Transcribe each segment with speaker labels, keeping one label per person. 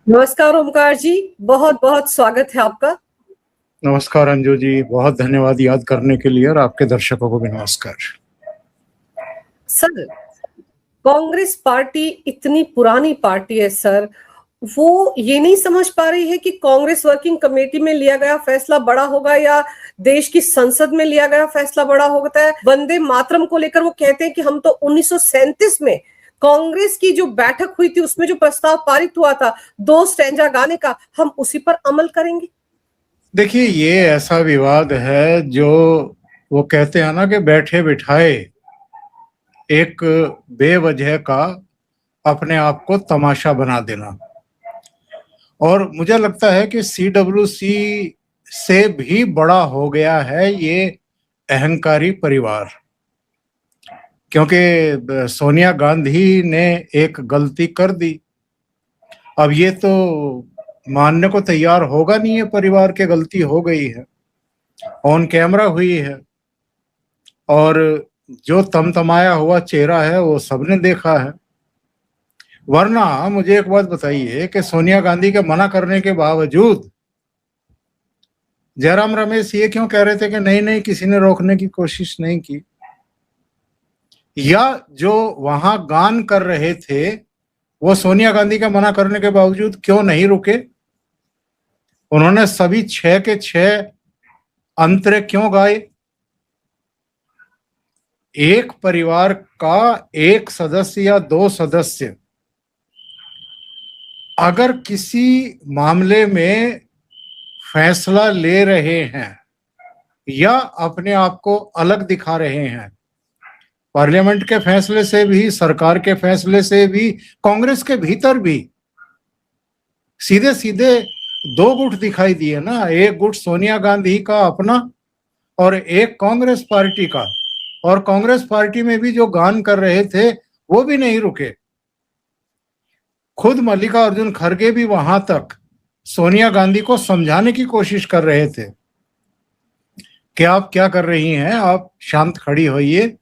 Speaker 1: नमस्कार ओमकार जी, बहुत बहुत स्वागत है आपका।
Speaker 2: नमस्कार अंजू जी, बहुत धन्यवाद याद करने के लिए और आपके दर्शकों को भी नमस्कार।
Speaker 1: सर, कांग्रेस पार्टी इतनी पुरानी पार्टी है सर, वो ये नहीं समझ पा रही है कि कांग्रेस वर्किंग कमेटी में लिया गया फैसला बड़ा होगा या देश की संसद में लिया गया फैसला बड़ा होता है। वंदे मातरम को लेकर वो कहते हैं कि हम तो 1937 में कांग्रेस की जो बैठक हुई थी उसमें जो प्रस्ताव पारित हुआ था 2 स्टैंजा गाने का, हम उसी पर अमल करेंगे।
Speaker 2: देखिए, ये ऐसा विवाद है जो वो कहते हैं ना कि बैठे बिठाए एक बेवजह का अपने आप को तमाशा बना देना। और मुझे लगता है कि सीडब्ल्यूसी से भी बड़ा हो गया है ये अहंकारी परिवार, क्योंकि सोनिया गांधी ने एक गलती कर दी। अब ये तो मानने को तैयार होगा नहीं है परिवार की गलती हो गई है, ऑन कैमरा हुई है, और जो तमतमाया हुआ चेहरा है वो सबने देखा है। वरना मुझे एक बात बताइए कि सोनिया गांधी के मना करने के बावजूद जयराम रमेश ये क्यों कह रहे थे कि नहीं नहीं किसी ने रोकने की कोशिश नहीं की, या जो वहां गान कर रहे थे वो सोनिया गांधी के मना करने के बावजूद क्यों नहीं रुके? उन्होंने सभी 6 के 6 अंतरे क्यों गाए? एक परिवार का एक सदस्य या 2 सदस्य अगर किसी मामले में फैसला ले रहे हैं या अपने आप को अलग दिखा रहे हैं, पार्लियामेंट के फैसले से भी, सरकार के फैसले से भी, कांग्रेस के भीतर भी सीधे सीधे 2 गुट दिखाई दिए ना। एक गुट सोनिया गांधी का अपना और एक कांग्रेस पार्टी का, और कांग्रेस पार्टी में भी जो गान कर रहे थे वो भी नहीं रुके। खुद मल्लिकार्जुन खड़गे भी वहां तक सोनिया गांधी को समझाने की कोशिश कर रहे थे कि आप क्या कर रही हैं, आप शांत खड़ी होइए,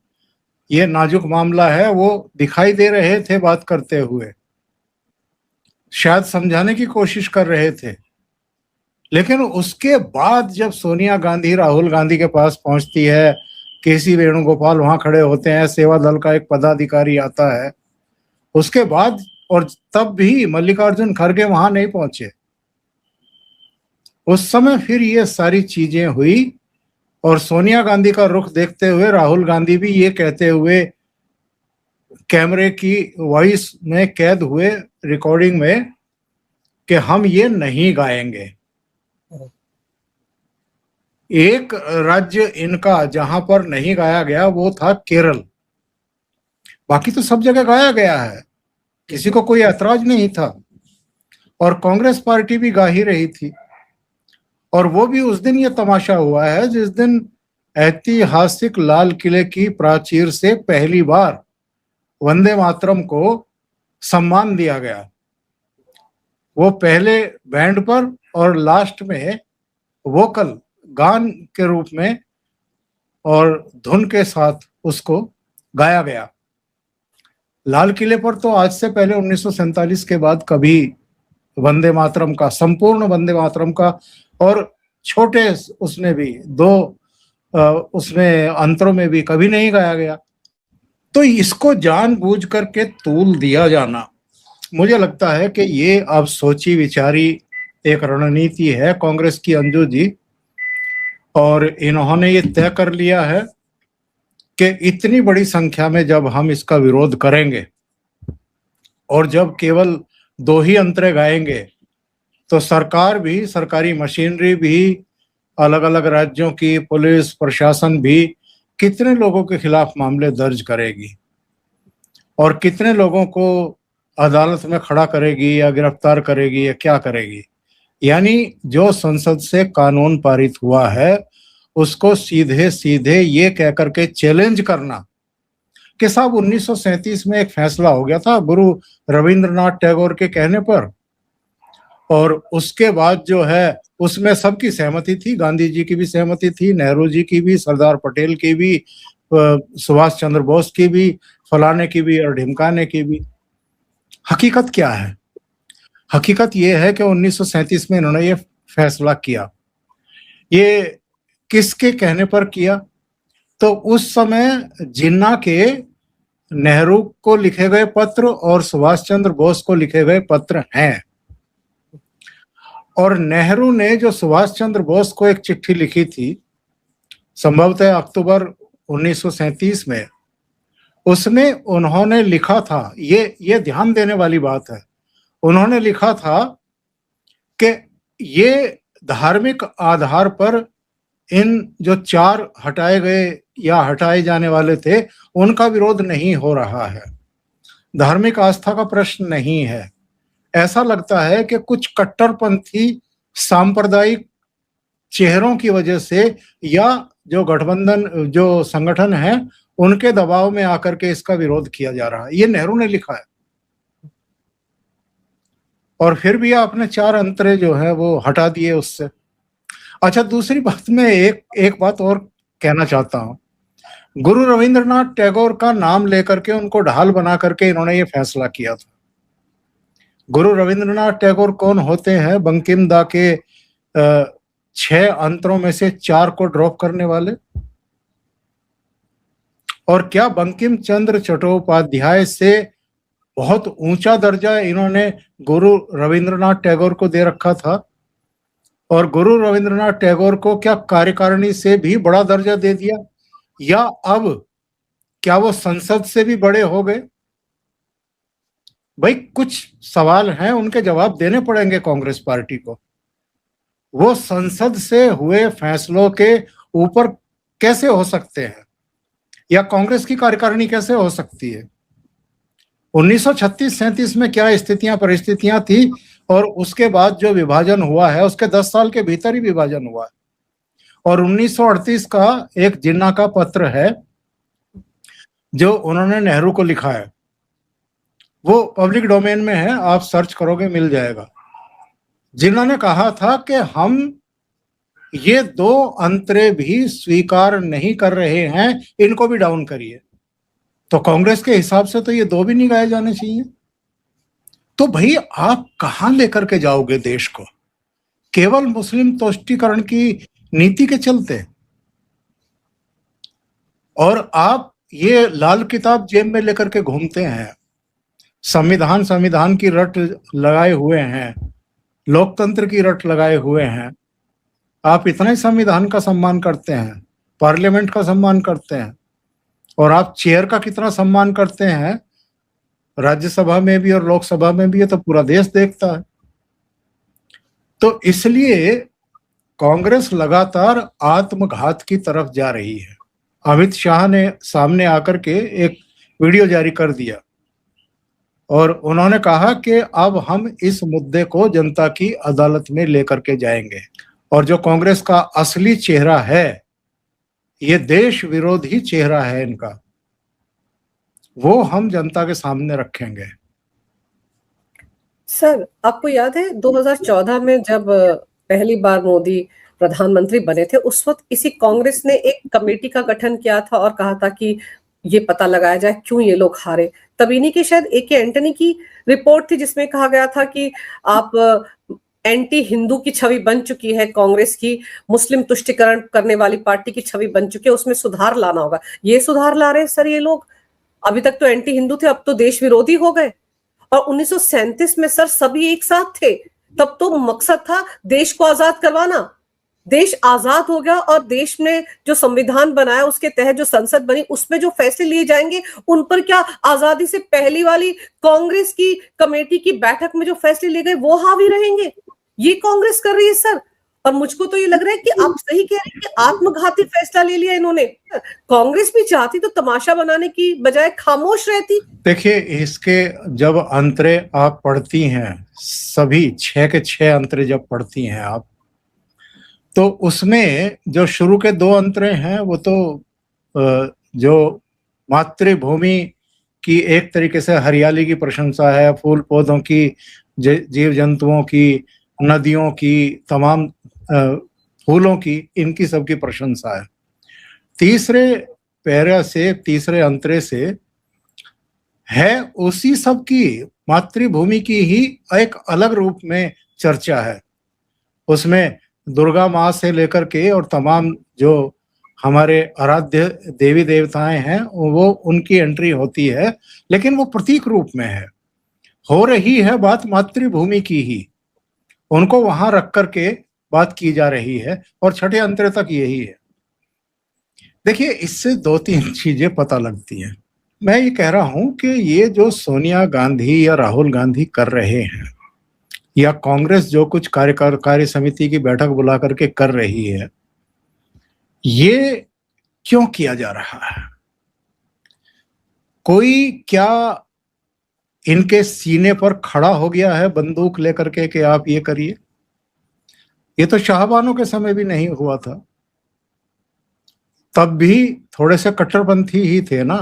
Speaker 2: ये नाजुक मामला है। वो दिखाई दे रहे थे बात करते हुए, शायद समझाने की कोशिश कर रहे थे। लेकिन उसके बाद जब सोनिया गांधी राहुल गांधी के पास पहुंचती है, केसी वेणुगोपाल वहां खड़े होते हैं, सेवा दल का एक पदाधिकारी आता है, उसके बाद, और तब भी मल्लिकार्जुन खड़गे वहां नहीं पहुंचे। उस समय फिर ये सारी चीजें हुई और सोनिया गांधी का रुख देखते हुए राहुल गांधी भी ये कहते हुए कैमरे की वॉइस में कैद हुए रिकॉर्डिंग में कि हम ये नहीं गाएंगे। एक राज्य इनका जहां पर नहीं गाया गया वो था केरल, बाकी तो सब जगह गाया गया है, किसी को कोई ऐतराज नहीं था। और कांग्रेस पार्टी भी गा ही रही थी। और वो भी उस दिन ये तमाशा हुआ है जिस दिन ऐतिहासिक लाल किले की प्राचीर से पहली बार वंदे मातरम को सम्मान दिया गया। वो पहले बैंड पर और लास्ट में वोकल गान के रूप में और धुन के साथ उसको गाया गया। लाल किले पर तो आज से पहले 1947 के बाद कभी वंदे मातरम का, संपूर्ण वंदे मातरम का, और छोटे उसमें भी 2 उसमें अंतरों में भी कभी नहीं गाया गया। तो इसको जानबूझ करके तूल दिया जाना, मुझे लगता है कि ये अब सोची विचारी एक रणनीति है कांग्रेस की, अंजू जी। और इन्होंने ये तय कर लिया है कि इतनी बड़ी संख्या में जब हम इसका विरोध करेंगे और जब केवल 2 ही अंतरे गाएंगे तो सरकार भी, सरकारी मशीनरी भी, अलग अलग राज्यों की पुलिस प्रशासन भी कितने लोगों के खिलाफ मामले दर्ज करेगी और कितने लोगों को अदालत में खड़ा करेगी या गिरफ्तार करेगी या क्या करेगी। यानी जो संसद से कानून पारित हुआ है उसको सीधे सीधे ये कह करके चैलेंज करना कि साहब 1937 में एक फैसला हो गया था गुरु रविंद्रनाथ टैगोर के कहने पर, और उसके बाद जो है उसमें सबकी सहमति थी, गांधी जी की भी सहमति थी, नेहरू जी की भी, सरदार पटेल की भी, सुभाष चंद्र बोस की भी, फलाने की भी और ढिमकाने की भी। हकीकत क्या है? हकीकत ये है कि 1937 में इन्होंने ये फैसला किया। ये किसके कहने पर किया? तो उस समय जिन्ना के नेहरू को लिखे गए पत्र और सुभाष चंद्र बोस को लिखे गए पत्र हैं। और नेहरू ने जो सुभाष चंद्र बोस को एक चिट्ठी लिखी थी, संभवतः अक्टूबर 1937 में, उसमें उन्होंने लिखा था, ये ध्यान देने वाली बात है, उन्होंने लिखा था कि ये धार्मिक आधार पर इन जो 4 हटाए गए या हटाए जाने वाले थे उनका विरोध नहीं हो रहा है, धार्मिक आस्था का प्रश्न नहीं है। ऐसा लगता है कि कुछ कट्टरपंथी सांप्रदायिक चेहरों की वजह से या जो गठबंधन जो संगठन है उनके दबाव में आकर के इसका विरोध किया जा रहा है। ये नेहरू ने लिखा है। और फिर भी आपने 4 अंतरे जो है वो हटा दिए उससे। अच्छा, दूसरी बात में एक बात और कहना चाहता हूं। गुरु रविंद्रनाथ टैगोर का नाम लेकर के उनको ढाल बना करके इन्होंने ये फैसला किया था। गुरु रविंद्रनाथ टैगोर कौन होते हैं? बंकिम दा के 6 अंतरों में से 4 को ड्रॉप करने वाले। और क्या बंकिम चंद्र चट्टोपाध्याय से बहुत ऊंचा दर्जा इन्होंने गुरु रविंद्रनाथ टैगोर को दे रखा था? और गुरु रविंद्रनाथ टैगोर को क्या कार्यकारिणी से भी बड़ा दर्जा दे दिया? या अब क्या वो संसद से भी बड़े हो गए? भाई, कुछ सवाल हैं, उनके जवाब देने पड़ेंगे कांग्रेस पार्टी को। वो संसद से हुए फैसलों के ऊपर कैसे हो सकते हैं, या कांग्रेस की कार्यकारिणी कैसे हो सकती है? 1936-37 में क्या स्थितियां परिस्थितियां थी, और उसके बाद जो विभाजन हुआ है उसके 10 साल के भीतर ही विभाजन हुआ है। और 1938 का एक जिन्ना का पत्र है जो उन्होंने नेहरू को लिखा है, वो पब्लिक डोमेन में है, आप सर्च करोगे मिल जाएगा। जिन्होंने कहा था कि हम ये 2 अंतरे भी स्वीकार नहीं कर रहे हैं, इनको भी डाउन करिए। तो कांग्रेस के हिसाब से तो ये 2 भी नहीं गाए जाने चाहिए। तो भाई, आप कहां लेकर के जाओगे देश को? केवल मुस्लिम तुष्टीकरण की नीति के चलते? और आप ये लाल किताब जेब में लेकर के घूमते हैं, संविधान की रट लगाए हुए हैं, लोकतंत्र की रट लगाए हुए हैं। आप इतना ही संविधान का सम्मान करते हैं, पार्लियामेंट का सम्मान करते हैं, और आप चेयर का कितना सम्मान करते हैं राज्यसभा में भी और लोकसभा में भी, ये तो पूरा देश देखता है। तो इसलिए कांग्रेस लगातार आत्मघात की तरफ जा रही है। अमित शाह ने सामने आकर के एक वीडियो जारी कर दिया और उन्होंने कहा कि अब हम इस मुद्दे को जनता की अदालत में लेकर के जाएंगे, और जो कांग्रेस का असली चेहरा है, ये देश विरोधी चेहरा है इनका, वो हम जनता के सामने रखेंगे।
Speaker 1: सर, आपको याद है 2014 में जब पहली बार मोदी प्रधानमंत्री बने थे, उस वक्त इसी कांग्रेस ने एक कमेटी का गठन किया था और कहा था कि ये पता लगाया जाए क्यों ये लोग हारे। तब इन्हीं की शायद ए के एंटनी की रिपोर्ट थी जिसमें कहा गया था कि आप एंटी हिंदू की छवि बन चुकी है कांग्रेस की, मुस्लिम तुष्टीकरण करने वाली पार्टी की छवि बन चुकी है, उसमें सुधार लाना होगा। ये सुधार ला रहे हैं सर ये लोग? अभी तक तो एंटी हिंदू थे, अब तो देश विरोधी हो गए। और 1937 में सर सभी एक साथ थे, तब तो मकसद था देश को आजाद करवाना। देश आजाद हो गया और देश में जो संविधान बनाया उसके तहत जो संसद बनी उसमें जो फैसले लिए जाएंगे उन पर क्या आजादी से पहली वाली कांग्रेस की कमेटी की बैठक में जो फैसले लिए गए वो हावी रहेंगे? ये कांग्रेस कर रही है सर। और मुझको तो ये लग रहा है कि आप सही कह रहे हैं कि आत्मघाती फैसला ले लिया इन्होंने। कांग्रेस भी चाहती तो तमाशा बनाने की बजाय खामोश रहती।
Speaker 2: देखिए, इसके जब अंतरे आप पढ़ती हैं, सभी 6 के 6 अंतरे जब पढ़ती हैं आप, तो उसमें जो शुरू के 2 अंतरे हैं वो तो जो मातृभूमि की एक तरीके से हरियाली की प्रशंसा है, फूल पौधों की, जीव जंतुओं की, नदियों की, तमाम फूलों की, इनकी सबकी प्रशंसा है। तीसरे पैरा से, तीसरे अंतरे से है उसी सब की, मातृभूमि की ही एक अलग रूप में चर्चा है। उसमें दुर्गा माँ से लेकर के और तमाम जो हमारे आराध्य देवी देवताएं हैं वो उनकी एंट्री होती है, लेकिन वो प्रतीक रूप में है। हो रही है बात मातृभूमि की ही, उनको वहां रख करके बात की जा रही है और छठे अंतरे तक यही है। देखिए, इससे दो तीन चीजें पता लगती हैं। मैं ये कह रहा हूं कि ये जो सोनिया गांधी या राहुल गांधी कर रहे हैं, या कांग्रेस जो कुछ कार्य समिति की बैठक बुला करके कर रही है, ये क्यों किया जा रहा है? कोई क्या इनके सीने पर खड़ा हो गया है बंदूक लेकर के कि आप ये करिए? ये तो शाहबानों के समय भी नहीं हुआ था, तब भी थोड़े से कट्टरपंथी ही थे ना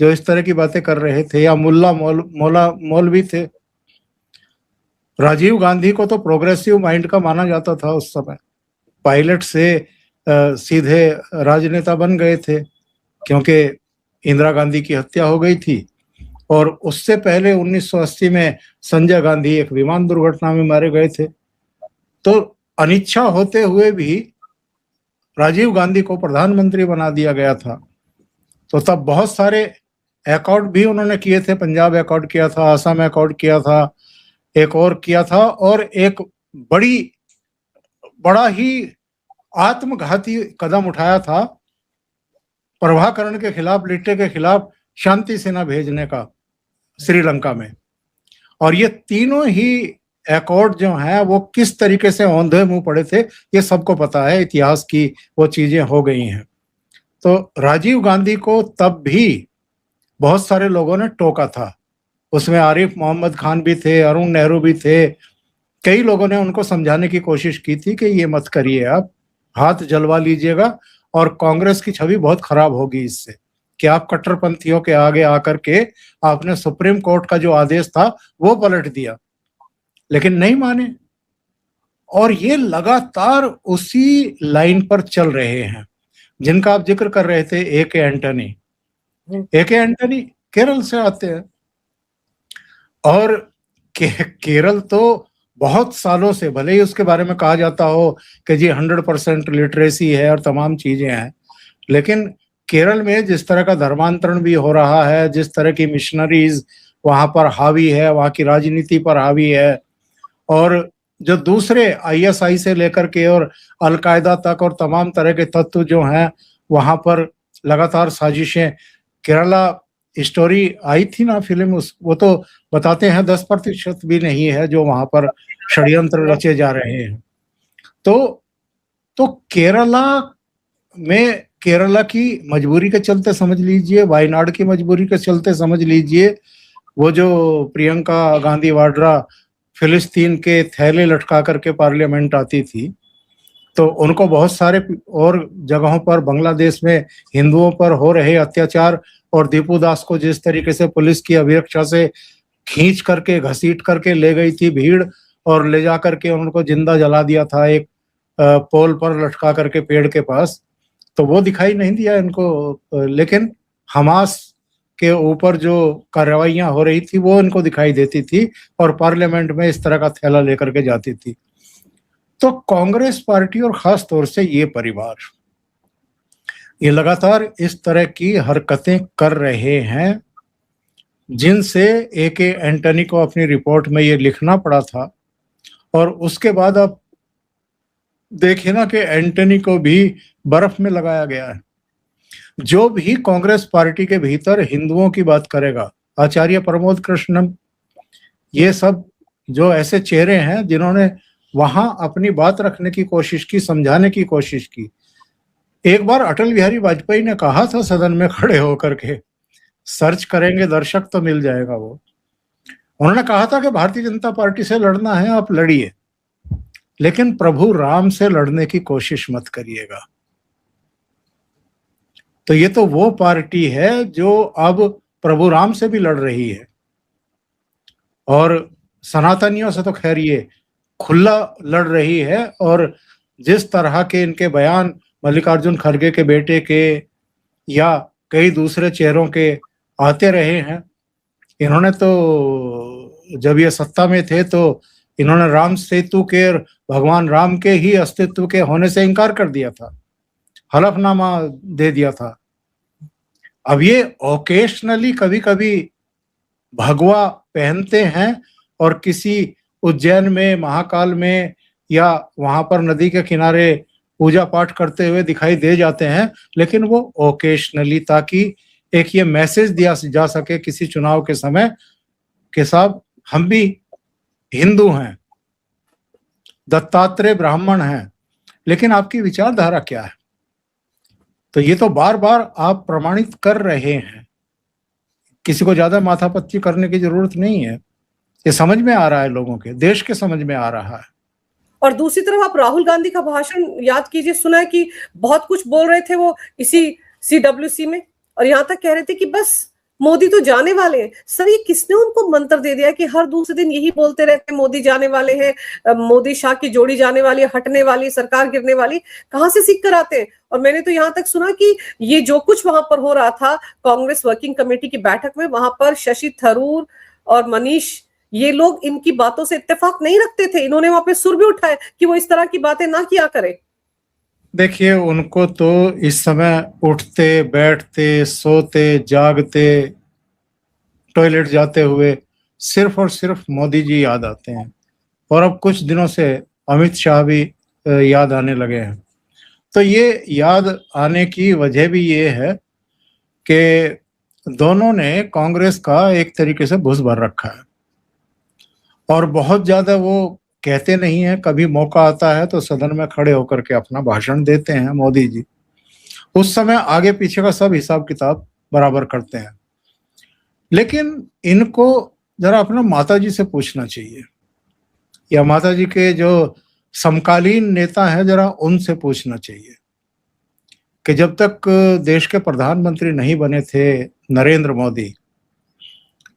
Speaker 2: जो इस तरह की बातें कर रहे थे, या मौलवी थे। राजीव गांधी को तो प्रोग्रेसिव माइंड का माना जाता था उस समय, पायलट से सीधे राजनेता बन गए थे क्योंकि इंदिरा गांधी की हत्या हो गई थी, और उससे पहले 1980 में संजय गांधी एक विमान दुर्घटना में मारे गए थे। तो अनिच्छा होते हुए भी राजीव गांधी को प्रधानमंत्री बना दिया गया था। तो तब बहुत सारे अकॉर्ड भी उन्होंने किए थे, पंजाब अकॉर्ड किया था, असम अकॉर्ड किया था, एक और किया था, और एक बड़ा ही आत्मघाती कदम उठाया था प्रभाकरण के खिलाफ, लिट्टे के खिलाफ शांति सेना भेजने का श्रीलंका में। और ये तीनों ही अकॉर्ड जो हैं वो किस तरीके से औंधे मुंह पड़े थे ये सबको पता है, इतिहास की वो चीजें हो गई हैं। तो राजीव गांधी को तब भी बहुत सारे लोगों ने टोका था, उसमें आरिफ मोहम्मद खान भी थे, अरुण नेहरू भी थे। कई लोगों ने उनको समझाने की कोशिश की थी कि ये मत करिए, आप हाथ जलवा लीजिएगा और कांग्रेस की छवि बहुत खराब होगी इससे, कि आप कट्टरपंथियों के आगे आकर के आपने सुप्रीम कोर्ट का जो आदेश था वो पलट दिया, लेकिन नहीं माने। और ये लगातार उसी लाइन पर चल रहे हैं जिनका आप जिक्र कर रहे थे, ए.के. एंटनी। ए.के. एंटनी केरल से आते हैं, और केरल तो बहुत सालों से, भले ही उसके बारे में कहा जाता हो कि जी 100% लिटरेसी है और तमाम चीजें हैं, लेकिन केरल में जिस तरह का धर्मांतरण भी हो रहा है, जिस तरह की मिशनरीज वहां पर हावी है, वहां की राजनीति पर हावी है, और जो दूसरे आईएसआई से लेकर के और अलकायदा तक और तमाम तरह के तत्व जो हैं वहां पर लगातार साजिशें। केरला स्टोरी आई थी ना फिल्म, वो तो बताते हैं 10% भी नहीं है जो वहां पर षड्यंत्र रचे जा रहे हैं। तो केरला में, केरला की मजबूरी के चलते समझ लीजिए, वायनाड की मजबूरी के चलते समझ लीजिए, वो जो प्रियंका गांधी वाड्रा फिलिस्तीन के थैले लटका करके पार्लियामेंट आती थी, तो उनको बहुत सारे और जगहों पर बांग्लादेश में हिंदुओं पर हो रहे अत्याचार, और दीपू दास को जिस तरीके से पुलिस की अभिरक्षा से खींच करके घसीट करके ले गई थी भीड़, और ले जा करके उनको जिंदा जला दिया था एक पोल पर लटका करके पेड़ के पास, तो वो दिखाई नहीं दिया इनको। लेकिन हमास के ऊपर जो कार्रवाइयां हो रही थी वो इनको दिखाई देती थी, और पार्लियामेंट में इस तरह का थैला लेकर के जाती थी। तो कांग्रेस पार्टी और खास तौर से ये परिवार ये लगातार इस तरह की हरकतें कर रहे हैं, जिनसे ए.के. एंटनी को अपनी रिपोर्ट में ये लिखना पड़ा था। और उसके बाद आप देखिए ना कि एंटनी को भी बर्फ में लगाया गया है। जो भी कांग्रेस पार्टी के भीतर हिंदुओं की बात करेगा, आचार्य प्रमोद कृष्णन, ये सब जो ऐसे चेहरे हैं जिन्होंने वहां अपनी बात रखने की कोशिश की, समझाने की कोशिश की। एक बार अटल बिहारी वाजपेयी ने कहा था सदन में खड़े होकर के, सर्च करेंगे दर्शक तो मिल जाएगा वो, उन्होंने कहा था कि भारतीय जनता पार्टी से लड़ना है आप लड़िए, लेकिन प्रभु राम से लड़ने की कोशिश मत करिएगा। तो ये तो वो पार्टी है जो अब प्रभु राम से भी लड़ रही है, और सनातनियों से तो खैर ये खुला लड़ रही है। और जिस तरह के इनके बयान मल्लिकार्जुन खड़गे के बेटे के या कई दूसरे चेहरों के आते रहे हैं, इन्होंने तो जब ये सत्ता में थे तो इन्होंने राम सेतु के, भगवान राम के ही अस्तित्व के होने से इनकार कर दिया था, हलफनामा दे दिया था। अब ये ओकेशनली कभी कभी भगवा पहनते हैं और किसी उज्जैन में, महाकाल में या वहां पर नदी के किनारे पूजा पाठ करते हुए दिखाई दे जाते हैं, लेकिन वो ओकेशनली, ताकि एक ये मैसेज दिया जा सके किसी चुनाव के समय कि साहब हम भी हिंदू हैं, दत्तात्रेय ब्राह्मण हैं, लेकिन आपकी विचारधारा क्या है? तो ये तो बार बार आप प्रमाणित कर रहे हैं, किसी को ज्यादा माथापच्ची करने की जरूरत नहीं है, ये समझ में आ रहा है, लोगों के, देश के समझ में आ रहा है।
Speaker 1: और दूसरी तरफ आप राहुल गांधी का भाषण याद कीजिए, सुना है कि बहुत कुछ बोल रहे थे वो इसी CWC में, और यहां तक कह रहे थे कि बस मोदी तो जाने वाले हैं। सर, ये किसने उनको मंत्र दे दिया कि हर दूसरे दिन यही बोलते रहते हैं, मोदी जाने वाले हैं, मोदी शाह की जोड़ी जाने वाली है, हटने वाली, सरकार गिरने वाली? कहां से सीख कर आते हैं? और मैंने तो यहां तक सुना कि ये जो कुछ वहां पर हो रहा था कांग्रेस वर्किंग कमेटी की बैठक में, वहां पर शशि थरूर और मनीष, ये लोग इनकी बातों से इत्तेफाक नहीं रखते थे। इन्होंने वहां पे सुर भी उठाए कि वो इस तरह की बातें ना किया करें।
Speaker 2: देखिए, उनको तो इस समय उठते, बैठते, सोते, जागते, टॉयलेट जाते हुए सिर्फ और सिर्फ मोदी जी याद आते हैं, और अब कुछ दिनों से अमित शाह भी याद आने लगे हैं। तो ये याद आने की वजह भी ये है कि दोनों ने कांग्रेस का एक तरीके से भुस भर रखा है, और बहुत ज्यादा वो कहते नहीं है। कभी मौका आता है तो सदन में खड़े होकर के अपना भाषण देते हैं मोदी जी, उस समय आगे पीछे का सब हिसाब किताब बराबर करते हैं। लेकिन इनको जरा अपना माताजी से पूछना चाहिए, या माताजी के जो समकालीन नेता हैं जरा उनसे पूछना चाहिए कि जब तक देश के प्रधानमंत्री नहीं बने थे नरेंद्र मोदी,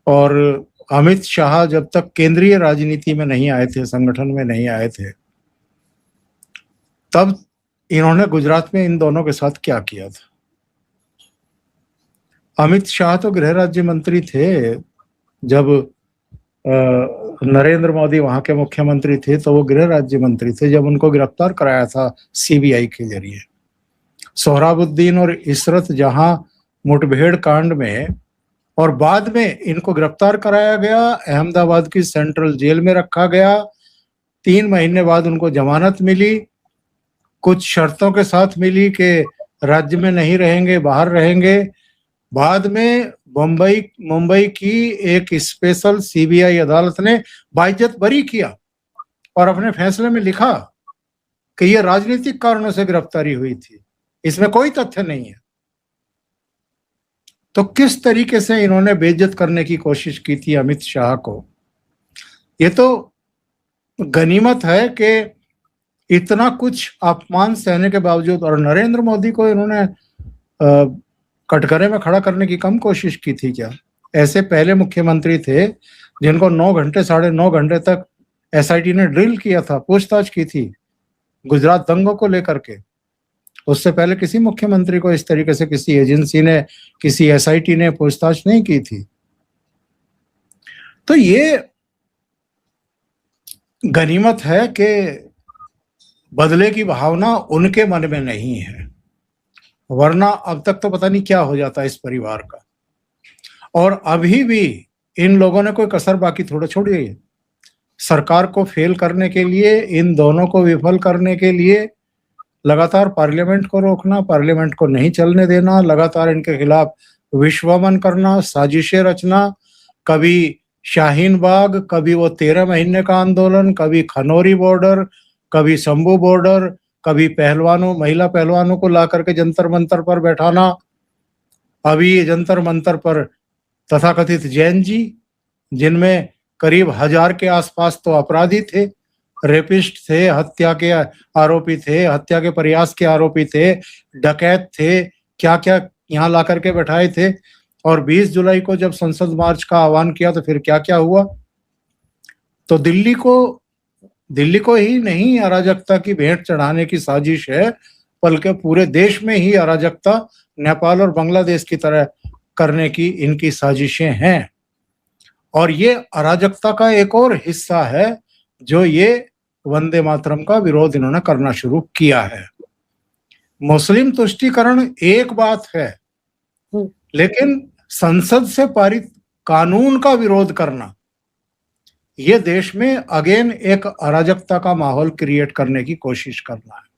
Speaker 2: और अमित शाह जब तक केंद्रीय राजनीति में नहीं आए थे, संगठन में नहीं आए थे, तब इन्होंने गुजरात में इन दोनों के साथ क्या किया था। अमित शाह तो गृह राज्य मंत्री थे, जब नरेंद्र मोदी वहां के मुख्यमंत्री थे तो वो गृह राज्य मंत्री थे जब उनको गिरफ्तार कराया था CBI के जरिए। सोहराबुद्दीन और इशरत जहां मुठभेड़ कांड में, और बाद में इनको गिरफ्तार कराया गया, अहमदाबाद की सेंट्रल जेल में रखा गया, 3 महीने बाद उनको जमानत मिली, कुछ शर्तों के साथ मिली कि राज्य में नहीं रहेंगे, बाहर रहेंगे। बाद में मुंबई की एक स्पेशल CBI अदालत ने बाइज्जत बरी किया और अपने फैसले में लिखा कि यह राजनीतिक कारणों से गिरफ्तारी हुई थी, इसमें कोई तथ्य नहीं है। तो किस तरीके से इन्होंने बेइज्जत करने की कोशिश की थी अमित शाह को। ये तो गनीमत है कि इतना कुछ अपमान सहने के बावजूद, और नरेंद्र मोदी को इन्होंने कटघरे में खड़ा करने की कम कोशिश की थी क्या? ऐसे पहले मुख्यमंत्री थे जिनको 9 घंटे 9.5 घंटे तक SIT ने ड्रिल किया था, पूछताछ की थी गुजरात दंगों को लेकर के। उससे पहले किसी मुख्यमंत्री को इस तरीके से किसी एजेंसी ने, किसी SIT ने पूछताछ नहीं की थी। तो ये गनीमत है कि बदले की भावना उनके मन में नहीं है, वरना अब तक तो पता नहीं क्या हो जाता इस परिवार का। और अभी भी इन लोगों ने कोई कसर बाकी थोड़ा छोड़ी है। सरकार को फेल करने के लिए, इन दोनों को विफल करने के लिए लगातार पार्लियामेंट को रोकना, पार्लियामेंट को नहीं चलने देना, लगातार इनके खिलाफ विश्वमन करना, साजिशें रचना, कभी शाहीन बाग, कभी वो 13 महीने का आंदोलन, कभी खनौरी बॉर्डर, कभी शंभू बॉर्डर, कभी पहलवानों, महिला पहलवानों को ला करके जंतर मंतर पर बैठाना। अभी ये जंतर मंतर पर तथाकथित जैन जी, जिनमें करीब 1000 के आसपास तो अपराधी थे, रेपिस्ट थे, हत्या के आरोपी थे, हत्या के प्रयास के आरोपी थे, डकैत थे, क्या क्या यहाँ ला करके बैठाए थे। और 20 जुलाई को जब संसद मार्च का आह्वान किया तो फिर क्या क्या हुआ। तो दिल्ली को ही नहीं अराजकता की भेंट चढ़ाने की साजिश है, बल्कि पूरे देश में ही अराजकता नेपाल और बांग्लादेश की तरह करने की इनकी साजिशें हैं। और ये अराजकता का एक और हिस्सा है जो ये वंदे मातरम का विरोध इन्होंने करना शुरू किया है। मुस्लिम तुष्टीकरण एक बात है, लेकिन संसद से पारित कानून का विरोध करना, ये देश में अगेन एक अराजकता का माहौल क्रिएट करने की कोशिश करना है।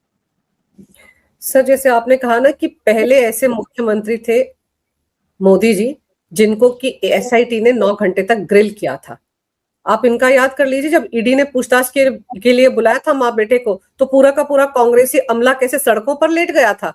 Speaker 1: सर, जैसे आपने कहा ना कि पहले ऐसे मुख्यमंत्री थे मोदी जी, जिनको कि एसआईटी ने 9 घंटे तक ग्रिल किया था। आप इनका याद कर लीजिए, जब ईडी ने पूछताछ के लिए बुलाया था माँ बेटे को, तो पूरा का पूरा कांग्रेसी अमला कैसे सड़कों पर लेट गया था।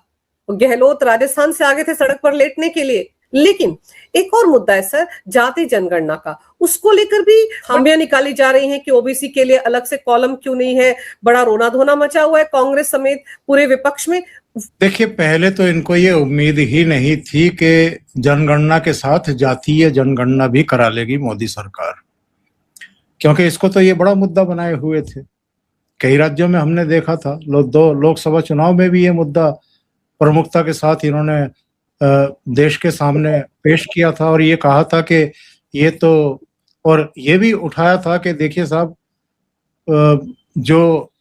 Speaker 1: गहलोत राजस्थान से आगे थे सड़क पर लेटने के लिए। लेकिन एक और मुद्दा है सर, जाति जनगणना का, उसको लेकर भी खामियां निकाली जा रही हैं कि ओबीसी के लिए अलग से कॉलम क्यों नहीं है। बड़ा रोना धोना मचा हुआ है कांग्रेस समेत पूरे विपक्ष में।
Speaker 2: देखिए, पहले तो इनको ये उम्मीद ही नहीं थी कि जनगणना के साथ जातीय जनगणना भी करा लेगी मोदी सरकार, क्योंकि इसको तो ये बड़ा मुद्दा बनाए हुए थे। कई राज्यों में हमने देखा था, 2 लोकसभा चुनाव में भी ये मुद्दा प्रमुखता के साथ इन्होंने देश के सामने पेश किया था और ये कहा था कि ये तो, और ये भी उठाया था कि देखिए साहब, जो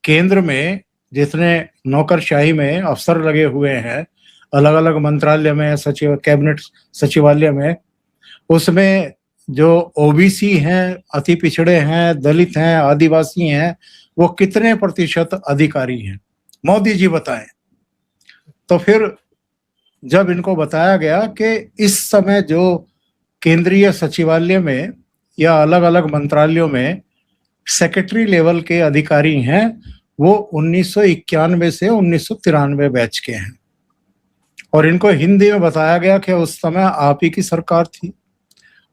Speaker 2: केंद्र में जितने नौकरशाही में अफसर लगे हुए हैं अलग अलग मंत्रालय में, सचिव कैबिनेट सचिवालय में, उसमें जो ओबीसी हैं, अति पिछड़े हैं, दलित हैं, आदिवासी हैं, वो कितने प्रतिशत अधिकारी हैं, मोदी जी बताएं। तो फिर जब इनको बताया गया कि इस समय जो केंद्रीय सचिवालय में या अलग अलग मंत्रालयों में सेक्रेटरी लेवल के अधिकारी हैं, वो 1991 से 1993 बैच के हैं। और इनको हिंदी में बताया गया कि उस समय आप ही की सरकार थी,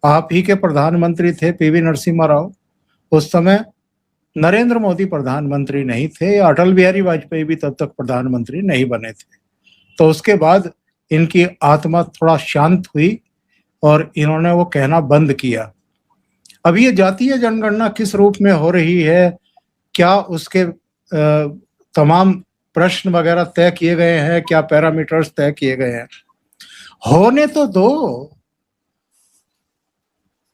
Speaker 2: आप ही के प्रधानमंत्री थे पीवी नरसिम्हा राव। उस समय नरेंद्र मोदी प्रधानमंत्री नहीं थे, अटल बिहारी वाजपेयी भी तब तक प्रधानमंत्री नहीं बने थे। तो उसके बाद इनकी आत्मा थोड़ा शांत हुई और इन्होंने वो कहना बंद किया। अब ये जातीय जनगणना किस रूप में हो रही है, क्या उसके तमाम प्रश्न वगैरह तय किए गए हैं, क्या पैरामीटर्स तय किए गए हैं, होने तो दो।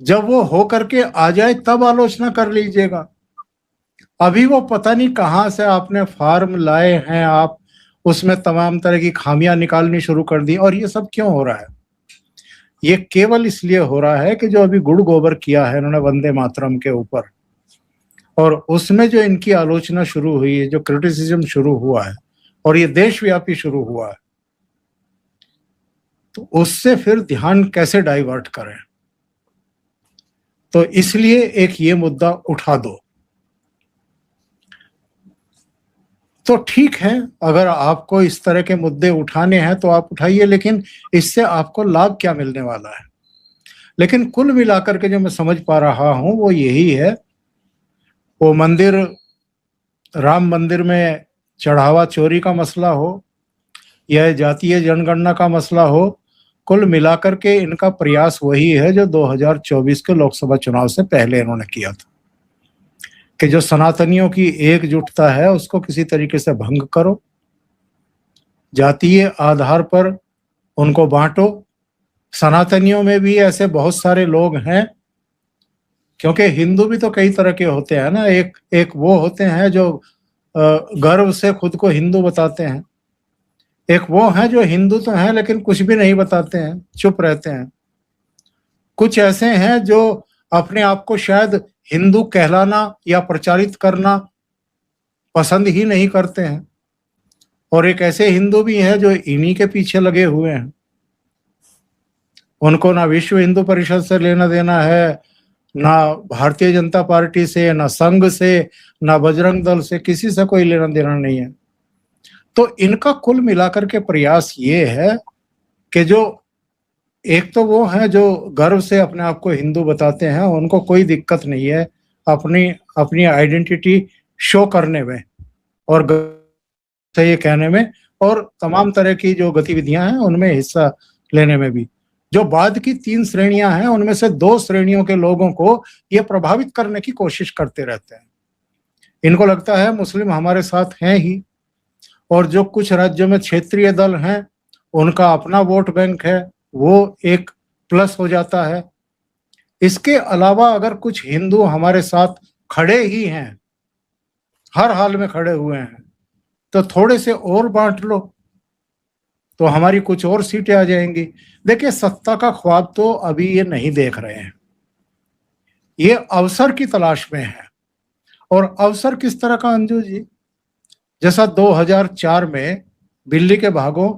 Speaker 2: जब वो हो करके आ जाए तब आलोचना कर लीजिएगा। अभी वो पता नहीं कहां से आपने फॉर्म लाए हैं, आप उसमें तमाम तरह की खामियां निकालनी शुरू कर दी। और ये सब क्यों हो रहा है? ये केवल इसलिए हो रहा है कि जो अभी गुड़ गोबर किया है इन्होंने वंदे मातरम के ऊपर, और उसमें जो इनकी आलोचना शुरू हुई है, जो क्रिटिसिज्म शुरू हुआ है, और ये देशव्यापी शुरू हुआ है, तो उससे फिर ध्यान कैसे डाइवर्ट करें। तो इसलिए एक ये मुद्दा उठा दो। तो ठीक है, अगर आपको इस तरह के मुद्दे उठाने हैं तो आप उठाइए, लेकिन इससे आपको लाभ क्या मिलने वाला है। लेकिन कुल मिलाकर के जो मैं समझ पा रहा हूं वो यही है, वो मंदिर, राम मंदिर में चढ़ावा चोरी का मसला हो या जातीय जनगणना का मसला हो, कुल मिलाकर के इनका प्रयास वही है जो 2024 के लोकसभा चुनाव से पहले इन्होंने किया था, कि जो सनातनियों की एकजुटता है उसको किसी तरीके से भंग करो, जातीय आधार पर उनको बांटो। सनातनियों में भी ऐसे बहुत सारे लोग हैं, क्योंकि हिंदू भी तो कई तरह के होते हैं ना। एक वो होते हैं जो गर्व से खुद को हिंदू बताते हैं, एक वो हैं जो हिंदू तो हैं लेकिन कुछ भी नहीं बताते हैं, चुप रहते हैं। कुछ ऐसे हैं जो अपने आप को शायद हिंदू कहलाना या प्रचारित करना पसंद ही नहीं करते हैं, और एक ऐसे हिंदू भी हैं जो इन्हीं के पीछे लगे हुए हैं। उनको ना विश्व हिंदू परिषद से लेना देना है, ना भारतीय जनता पार्टी से, ना संघ से, ना बजरंग दल से, किसी से कोई लेना देना नहीं है। तो इनका कुल मिलाकर के प्रयास ये है कि जो एक तो वो हैं जो गर्व से अपने आप को हिंदू बताते हैं, उनको कोई दिक्कत नहीं है अपनी आइडेंटिटी शो करने में और से ये कहने में, और तमाम तरह की जो गतिविधियां हैं उनमें हिस्सा लेने में भी। जो बाद की 3 श्रेणियां हैं उनमें से 2 श्रेणियों के लोगों को ये प्रभावित करने की कोशिश करते रहते हैं। इनको लगता है मुस्लिम हमारे साथ हैं ही, और जो कुछ राज्यों में क्षेत्रीय दल हैं उनका अपना वोट बैंक है, वो एक प्लस हो जाता है। इसके अलावा अगर कुछ हिंदू हमारे साथ खड़े ही हैं, हर हाल में खड़े हुए हैं, तो थोड़े से और बांट लो तो हमारी कुछ और सीटें आ जाएंगी। देखिए, सत्ता का ख्वाब तो अभी ये नहीं देख रहे हैं, ये अवसर की तलाश में है। और अवसर किस तरह का अंजू जी? जैसा 2004 में दिल्ली के भागों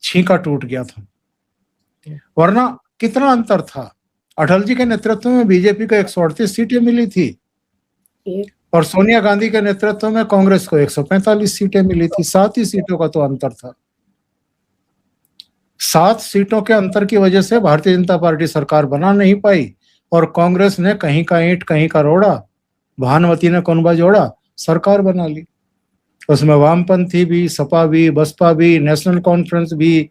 Speaker 2: छींका टूट गया था, वरना कितना अंतर था। अटल जी के नेतृत्व में बीजेपी को 138 सीटें मिली थी और सोनिया गांधी के नेतृत्व में कांग्रेस को 145 सीटें मिली थी। 7 ही सीटों का तो अंतर था। 7 सीटों के अंतर की वजह से भारतीय जनता पार्टी सरकार बना नहीं पाई और कांग्रेस ने कहीं का ईंट कहीं का रोड़ा, भानुमति ने कुनबा जोड़ा, सरकार बना ली। उसमें वामपंथी भी, सपा भी, बसपा भी, नेशनल कॉन्फ्रेंस भी,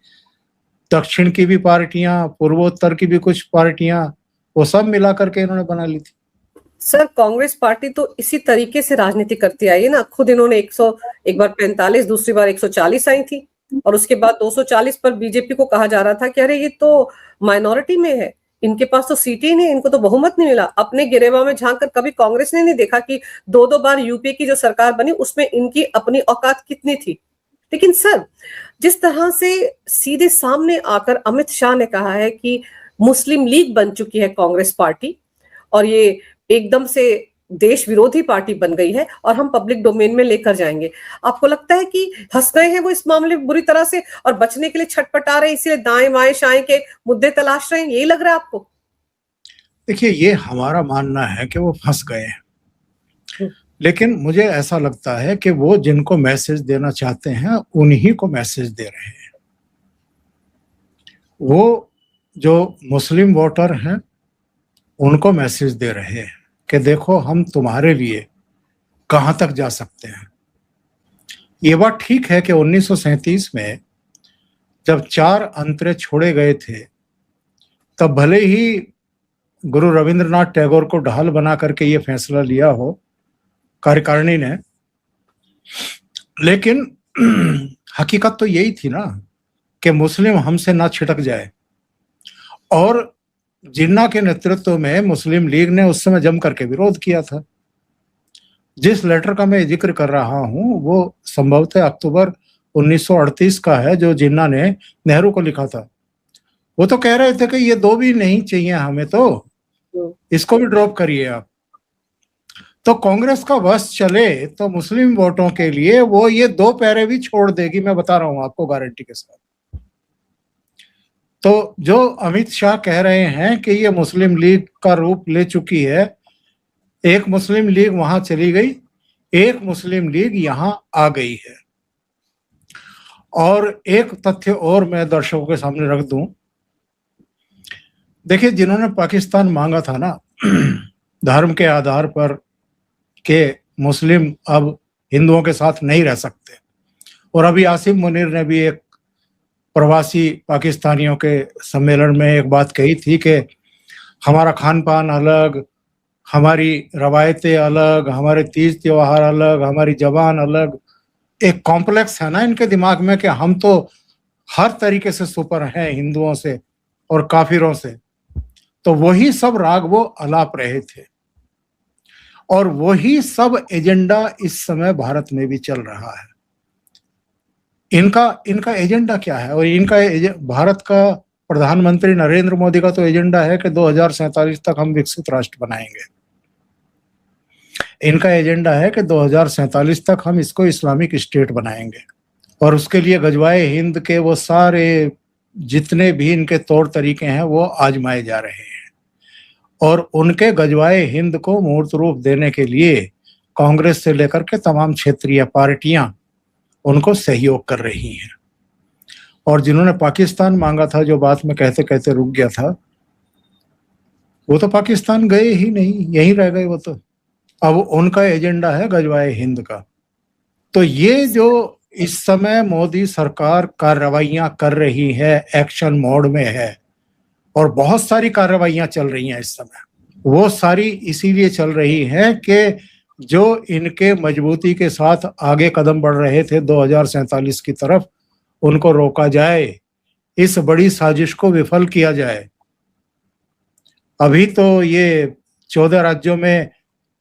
Speaker 2: दक्षिण की भी पार्टियां, पूर्वोत्तर की भी कुछ पार्टियां, वो सब मिलाकर के इन्होंने बना ली थी।
Speaker 1: सर, कांग्रेस पार्टी तो इसी तरीके से राजनीति करती आई है ना। खुद इन्होंने एक बार 45, दूसरी बार 140 आई थी और उसके बाद 240 पर बीजेपी को कहा जा रहा था कि अरे ये तो माइनॉरिटी में है, इनके पास तो सीटें ही नहीं, इनको तो बहुमत नहीं मिला। अपने गिरेबा में झांक कर कभी कांग्रेस ने नहीं देखा कि 2-2 बार यूपीए की जो सरकार बनी उसमें इनकी अपनी औकात कितनी थी। लेकिन सर, जिस तरह से सीधे सामने आकर अमित शाह ने कहा है कि मुस्लिम लीग बन चुकी है कांग्रेस पार्टी और ये एकदम से देश विरोधी पार्टी बन गई है और हम पब्लिक डोमेन में लेकर जाएंगे, आपको लगता है कि फंस गए हैं वो इस मामले में बुरी तरह से और बचने के लिए छटपटा रहे हैं, इसीलिए दाएं बाएं शाएं के मुद्दे तलाश रहे हैं, यही लग रहा है आपको?
Speaker 2: देखिए, ये हमारा मानना है कि वो फंस गए हैं, लेकिन मुझे ऐसा लगता है कि वो जिनको मैसेज देना चाहते हैं उन्हीं को मैसेज दे रहे हैं। वो जो मुस्लिम वोटर हैं उनको मैसेज दे रहे हैं कि देखो, हम तुम्हारे लिए कहां तक जा सकते हैं। ये बात ठीक है कि 1937 में जब 4 अंतरे छोड़े गए थे, तब भले ही गुरु रविंद्रनाथ टैगोर को ढाल बना करके ये फैसला लिया हो कार्यकारिणी ने, लेकिन हकीकत तो यही थी ना कि मुस्लिम हमसे ना छिटक जाए। और जिन्ना के नेतृत्व में मुस्लिम लीग ने उस समय जम करके विरोध किया था। जिस लेटर का मैं जिक्र कर रहा हूं वो संभवतः अक्टूबर 1938 का है, जो जिन्ना ने नेहरू को लिखा था। वो तो कह रहे थे कि ये 2 भी नहीं चाहिए हमें, तो इसको भी ड्रॉप करिए आप। तो कांग्रेस का बस चले तो मुस्लिम वोटों के लिए वो ये 2 पैरे भी छोड़ देगी, मैं बता रहा हूं आपको गारंटी के साथ। तो जो अमित शाह कह रहे हैं कि ये मुस्लिम लीग का रूप ले चुकी है, एक मुस्लिम लीग वहां चली गई, एक मुस्लिम लीग यहां आ गई है। और एक तथ्य और मैं दर्शकों के सामने रख दूं। देखिए, जिन्होंने पाकिस्तान मांगा था ना धर्म के आधार पर कि मुस्लिम अब हिंदुओं के साथ नहीं रह सकते, और अभी आसिम मुनीर ने भी एक प्रवासी पाकिस्तानियों के सम्मेलन में एक बात कही थी कि हमारा खान पान अलग, हमारी रवायतें अलग, हमारे तीज त्योहार अलग, हमारी जबान अलग। एक कॉम्प्लेक्स है ना इनके दिमाग में कि हम तो हर तरीके से सुपर हैं हिंदुओं से और काफिरों से। तो वही सब राग वो अलाप रहे थे और वही सब एजेंडा इस समय भारत में भी चल रहा है। इनका एजेंडा क्या है? और इनका भारत का प्रधानमंत्री नरेंद्र मोदी का तो एजेंडा है कि 2047 तक हम विकसित राष्ट्र बनाएंगे। इनका एजेंडा है कि 2047 तक हम इसको इस्लामिक स्टेट बनाएंगे और उसके लिए गजवाए हिंद के वो सारे जितने भी इनके तौर तरीके हैं वो आजमाए जा रहे हैं। और उनके गजवाए हिंद को मूर्त रूप देने के लिए कांग्रेस से लेकर के तमाम क्षेत्रीय पार्टियां उनको सहयोग कर रही हैं। और जिन्होंने पाकिस्तान मांगा था, जो बात में कहते कहते रुक गया था, वो तो पाकिस्तान गए ही नहीं, यहीं रह गए वो तो। अब उनका एजेंडा है गजवाए हिंद का। तो ये जो इस समय मोदी सरकार कार्रवाइयां कर रही है, एक्शन मोड में है और बहुत सारी कार्रवाइयां चल रही हैं इस समय, वो सारी इसीलिए चल रही हैं कि जो इनके मजबूती के साथ आगे कदम बढ़ रहे थे 2047 की तरफ, उनको रोका जाए, इस बड़ी साजिश को विफल किया जाए। अभी तो ये 14 राज्यों में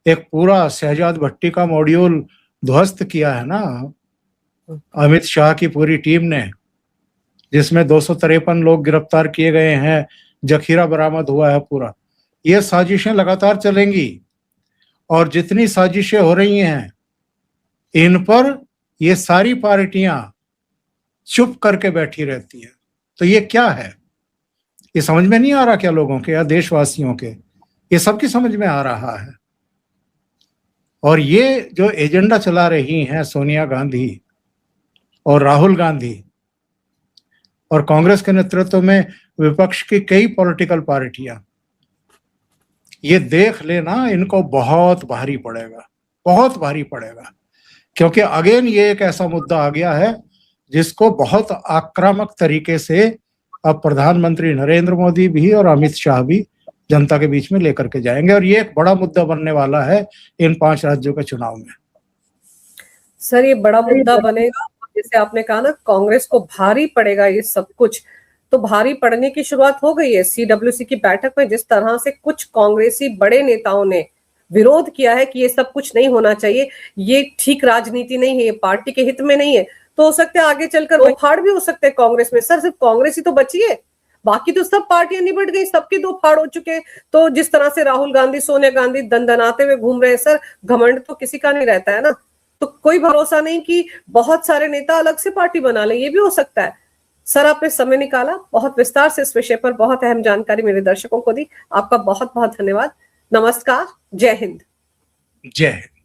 Speaker 2: एक पूरा शहजाद भट्टी का मॉड्यूल ध्वस्त किया है ना अमित शाह की पूरी टीम ने, जिसमें 253 लोग गिरफ्तार किए गए हैं, जखीरा बरामद हुआ है पूरा। ये साजिशें लगातार चलेंगी और जितनी साजिशें हो रही हैं इन पर ये सारी पार्टियां चुप करके बैठी रहती है। तो ये क्या है, ये समझ में नहीं आ रहा क्या लोगों के या देशवासियों के? ये सबकी समझ में आ रहा है। और ये जो एजेंडा चला रही हैं सोनिया गांधी और राहुल गांधी और कांग्रेस के नेतृत्व में विपक्ष की कई पॉलिटिकल पार्टियां, ये देख लेना इनको बहुत भारी पड़ेगा, बहुत भारी पड़ेगा। क्योंकि अगेन ये एक ऐसा मुद्दा आ गया है जिसको बहुत आक्रामक तरीके से अब प्रधानमंत्री नरेंद्र मोदी भी और अमित शाह भी जनता के बीच में लेकर के जाएंगे, और ये एक बड़ा मुद्दा बनने वाला है इन 5 राज्यों के चुनाव में।
Speaker 1: सर ये बड़ा मुद्दा बनेगा, जैसे आपने कहा ना कांग्रेस को भारी पड़ेगा ये सब कुछ, तो भारी पड़ने की शुरुआत हो गई है। CWC की बैठक में जिस तरह से कुछ कांग्रेसी बड़े नेताओं ने विरोध किया है कि ये सब कुछ नहीं होना चाहिए, ये ठीक राजनीति नहीं है, ये पार्टी के हित में नहीं है, तो हो सकता है आगे चलकर वो फाड़ भी हो सकते हैं कांग्रेस में। सर सिर्फ कांग्रेस ही तो बची है, बाकी तो सब पार्टियां निबट गई, सबके 2 फाड़ हो चुके हैं। तो जिस तरह से राहुल गांधी सोनिया गांधी दंदनाते हुए घूम रहे हैं, सर घमंड तो किसी का नहीं रहता है ना, तो कोई भरोसा नहीं कि बहुत सारे नेता अलग से पार्टी बना लें, ये भी हो सकता है। सर आपने समय निकाला, बहुत विस्तार से इस विषय पर बहुत अहम जानकारी मेरे दर्शकों को दी, आपका बहुत बहुत धन्यवाद। नमस्कार, जय हिंद।
Speaker 2: जय हिंद।